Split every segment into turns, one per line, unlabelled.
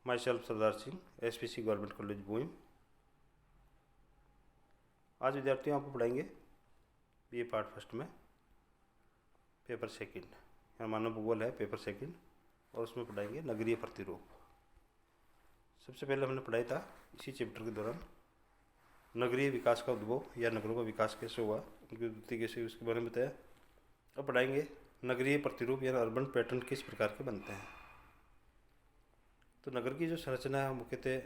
My self Sardar Singh, SPC government college Bhoom. आज विद्यार्थियों आपको पढ़ाएंगे BA पार्ट फर्स्ट में पेपर सेकंड, यहाँ मानव भूगोल है पेपर सेकंड, और उसमें पढ़ाएंगे नगरीय प्रतिरूप। सबसे पहले हमने पढ़ाया था इसी चैप्टर के दौरान नगरीय विकास का उद्भव या नगरों का विकास कैसे हुआ, उनकी उत्पत्ति कैसे, उसके बारे में बताया। अब पढ़ाएंगे नगरीय प्रतिरूप या अर्बन पैटर्न किस प्रकार के बनते हैं। तो नगर की जो संरचना है मुख्यतः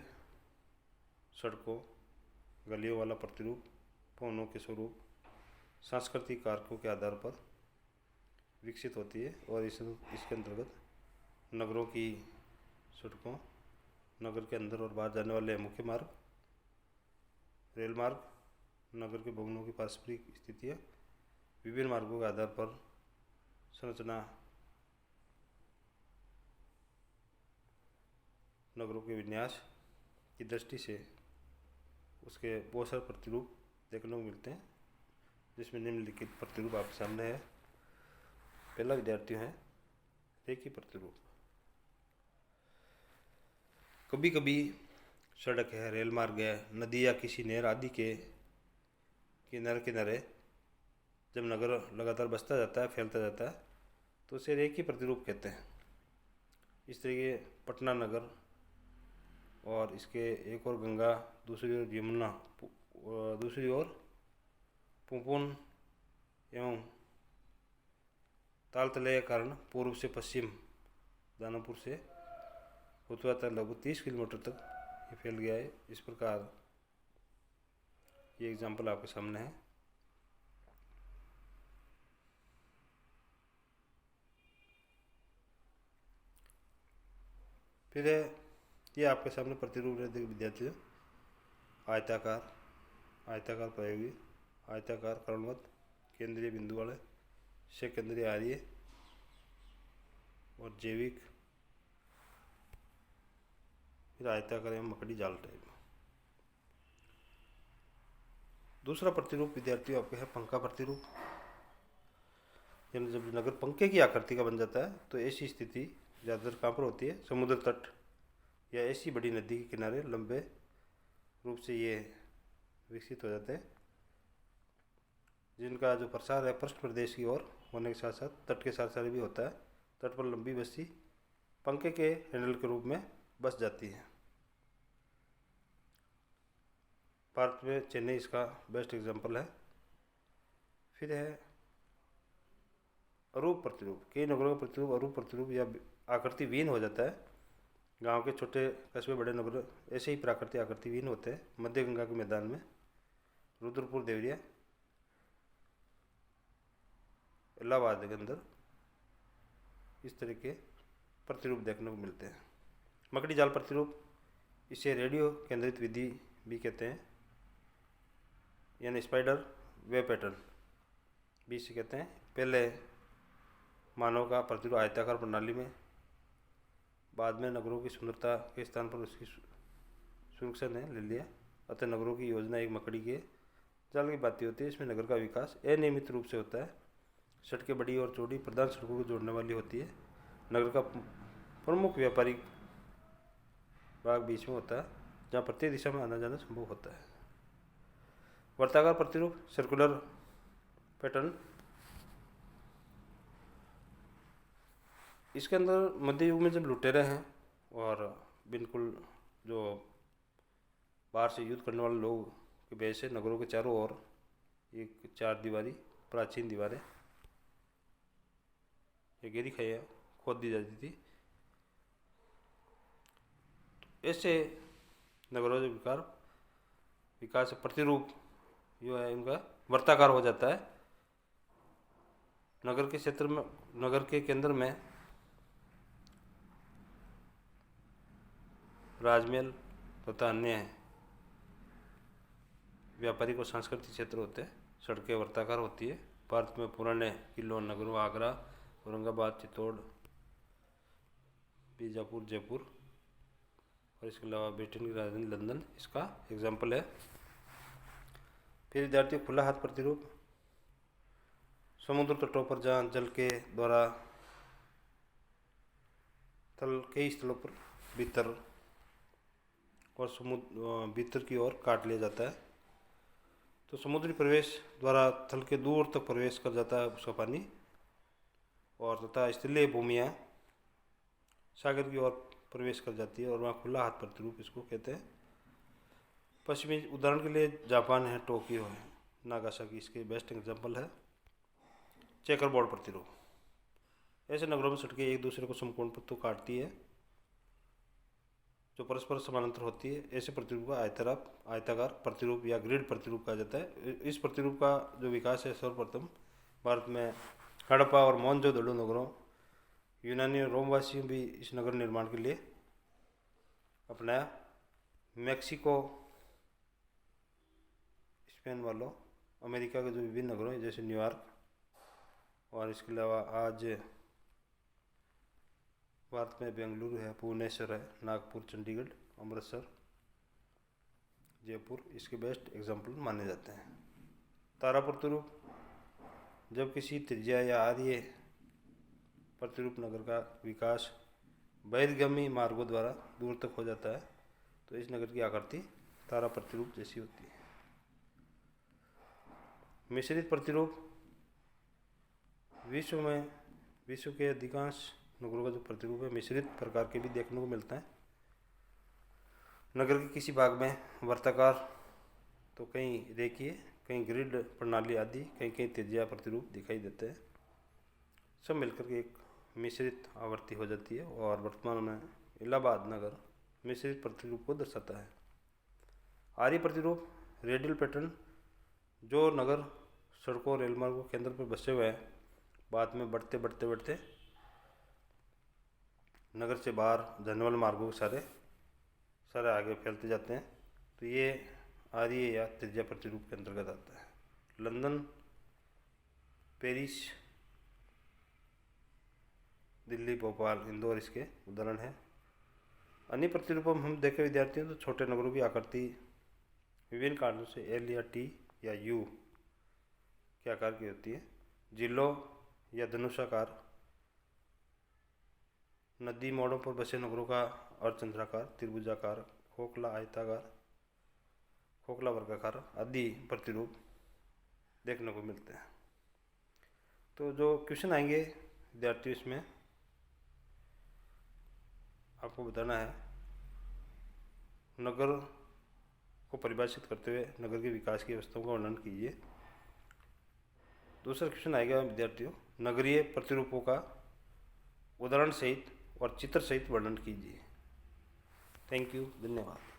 सड़कों, गलियों वाला प्रतिरूप, भवनों के स्वरूप, सांस्कृतिक कारकों के आधार पर विकसित होती है। और इसके अंतर्गत नगरों की सड़कों, नगर के अंदर और बाहर जाने वाले मुख्य मार्ग, रेल मार्ग, नगर के भवनों की पारस्परिक स्थितियाँ, विभिन्न मार्गों के आधार पर संरचना, नगरों के विन्यास की दृष्टि से उसके बहुत सारे प्रतिरूप देखने को मिलते हैं, जिसमें निम्नलिखित प्रतिरूप आपके सामने है। पहला विद्यार्थी है रेखीय प्रतिरूप। कभी कभी सड़क है, रेल मार्ग है, नदी या किसी नहर आदि के किनारे किनारे जब नगर लगातार बसता जाता है, फैलता जाता है, तो उसे रेखीय प्रतिरूप कहते हैं। इस तरीके पटना नगर और इसके एक और गंगा, दूसरी ओर यमुना, दूसरी ओर पुपुन एवं तालतलय के कारण पूर्व से पश्चिम दानापुर से होता तक लगभग 30 किलोमीटर तक ये फैल गया है। इस प्रकार ये एग्जाम्पल आपके सामने है। फिर ये आपके सामने प्रतिरूप रहते विद्यार्थियों, आयताकार, आयताकार प्रयोगी, आयताकार करणवत, केंद्रीय बिंदु वाले, सेकेंद्रीय आर्य और जैविक, फिर आयताकार एवं मकड़ी जाल टाइप। दूसरा प्रतिरूप विद्यार्थियों आपके है पंखा प्रतिरूप। जब नगर पंखे की आकृति का बन जाता है तो ऐसी स्थिति ज़्यादातर कहाँ पर होती है? समुद्र तट या ऐसी बड़ी नदी के किनारे लंबे रूप से ये विकसित हो जाते हैं, जिनका जो प्रसार है पृष्ठ प्रदेश की ओर होने के साथ साथ तट के साथ साथ भी होता है। तट पर लंबी बस्ती पंखे के हैंडल के रूप में बस जाती है। भारत में चेन्नई इसका बेस्ट एग्जांपल है। फिर है अरूप प्रतिरूप। कई नगरों का प्रतिरूप अरूप प्रतिरूप या आकृति विहीन हो जाता है। गांव के छोटे कस्बे, बड़े नगर ऐसे ही प्राकृतिक आकृति विहीन होते हैं। मध्य गंगा के मैदान में रुद्रपुर, देवरिया, इलाहाबाद के अंदर इस तरह के प्रतिरूप देखने को मिलते हैं। मकड़ी जाल प्रतिरूप, इसे रेडियो केंद्रित विधि भी कहते हैं, यानी स्पाइडर वेब पैटर्न भी इसे कहते हैं। पहले मानव का प्रतिरूप आयताकार प्रणाली में, बाद में नगरों की सुंदरता के स्थान पर उसकी सुरक्षा ने ले लिया। अतः नगरों की योजना एक मकड़ी के जाल की बात होती है। इसमें नगर का विकास अनियमित रूप से होता है। सड़कें बड़ी और चौड़ी प्रधान सड़कों को जोड़ने वाली होती है। नगर का प्रमुख व्यापारिक भाग बीच में होता है, जहाँ प्रत्येक दिशा में आना जाना संभव होता है। वर्ताकार प्रतिरूप, सर्कुलर पैटर्न, इसके अंदर मध्य युग में जब लुटेरे हैं और बिल्कुल जो बाहर से युद्ध करने वाले लोग के वजह से नगरों के चारों ओर एक चार दीवारी प्राचीन दीवारें या गहरी खाइयाँ खोद दी जाती थी। ऐसे नगरों का विकास प्रतिरूप जो है इनका वर्ताकार हो जाता है। नगर के क्षेत्र में, नगर के केंद्र में राजमहल तथा अन्य व्यापारिक और सांस्कृतिक क्षेत्र होते हैं। सड़कें वर्ताकार होती है। भारत में पुराने किलों, नगरों, आगरा, औरंगाबाद, चित्तौड़, बीजापुर, जयपुर और इसके अलावा ब्रिटेन की राजधानी लंदन इसका एग्जाम्पल है। फिर विद्यार्थी खुला हाथ प्रतिरूप, समुद्र तटों पर जहाँ जल के द्वारा तल कई स्थलों पर भीतर और समुद्र भीतर की ओर काट लिया जाता है। तो समुद्री प्रवेश द्वारा थल के दूर तक प्रवेश कर जाता है उसका पानी, और तथा स्थलीय भूमियाँ सागर की ओर प्रवेश कर जाती है और वहाँ खुला हाथ प्रतिरूप इसको कहते हैं। पश्चिमी उदाहरण के लिए जापान है, टोक्यो है, नागासाकी इसके बेस्ट एग्जाम्पल है। चेकर बोर्ड प्रतिरूप, ऐसे नगरों में सड़कें एक दूसरे को समकोण पर तो काटती है जो परस्पर समानांतर होती है। ऐसे प्रतिरूप का आयताकार प्रतिरूप या ग्रिड प्रतिरूप कहा जाता है। इस प्रतिरूप का जो विकास है सर्वप्रथम भारत में हड़प्पा और मोहनजोदड़ो नगरों, यूनानी और रोमवासियों भी इस नगर निर्माण के लिए अपनाया। मैक्सिको, स्पेन वालों, अमेरिका के जो विभिन्न नगरों जैसे न्यूयॉर्क, और इसके अलावा आज भारत में बेंगलुरु है, भुवनेश्वर है, नागपुर, चंडीगढ़, अमृतसर, जयपुर इसके बेस्ट एग्जाम्पल माने जाते हैं। तारा प्रतिरूप, जब किसी त्रिज्या या आर्य प्रतिरूप नगर का विकास बहिर्गामी मार्गों द्वारा दूर तक हो जाता है तो इस नगर की आकृति तारा प्रतिरूप जैसी होती है। मिश्रित प्रतिरूप, विश्व के अधिकांश नगरों का जो प्रतिरूप है मिश्रित प्रकार के भी देखने को मिलता है। नगर के किसी भाग में वर्ताकार तो कहीं रेखीय, कहीं ग्रिड प्रणाली आदि, कहीं त्रिज्या प्रतिरूप दिखाई देते हैं। सब मिलकर के एक मिश्रित आवृत्ति हो जाती है और वर्तमान में इलाहाबाद नगर मिश्रित प्रतिरूप को दर्शाता है। आर्य प्रतिरूप, रेडियल पैटर्न, जो नगर सड़कों और रेलमार्गों के केंद्र पर बसे हुए हैं बाद में बढ़ते नगर से बाहर जाने वाले मार्गों के सारे आगे फैलते जाते हैं, तो ये आर्य या त्रिज्या प्रतिरूप के अंतर्गत आता है। लंदन, पेरिस, दिल्ली, भोपाल, इंदौर इसके उदाहरण है। अन्य प्रतिरूपों में हम देखें विद्यार्थियों तो छोटे नगरों की आकृति विभिन्न कारणों से एल या टी या यू के आकार की होती है। जिलों या धनुषाकार, नदी मोड़ों पर बसे नगरों का अर्धचंद्राकार, त्रिभुजाकार, खोखला, आयताकार, खोखला, वर्गाकार आदि प्रतिरूप देखने को मिलते हैं। तो जो क्वेश्चन आएंगे विद्यार्थियों इसमें आपको बताना है, नगर को परिभाषित करते हुए नगर के विकास की अवस्थाओं का वर्णन कीजिए। दूसरा क्वेश्चन आएगा विद्यार्थियों, नगरीय प्रतिरूपों का उदाहरण सहित और चित्र सहित वर्णन कीजिए। थैंक यू, धन्यवाद।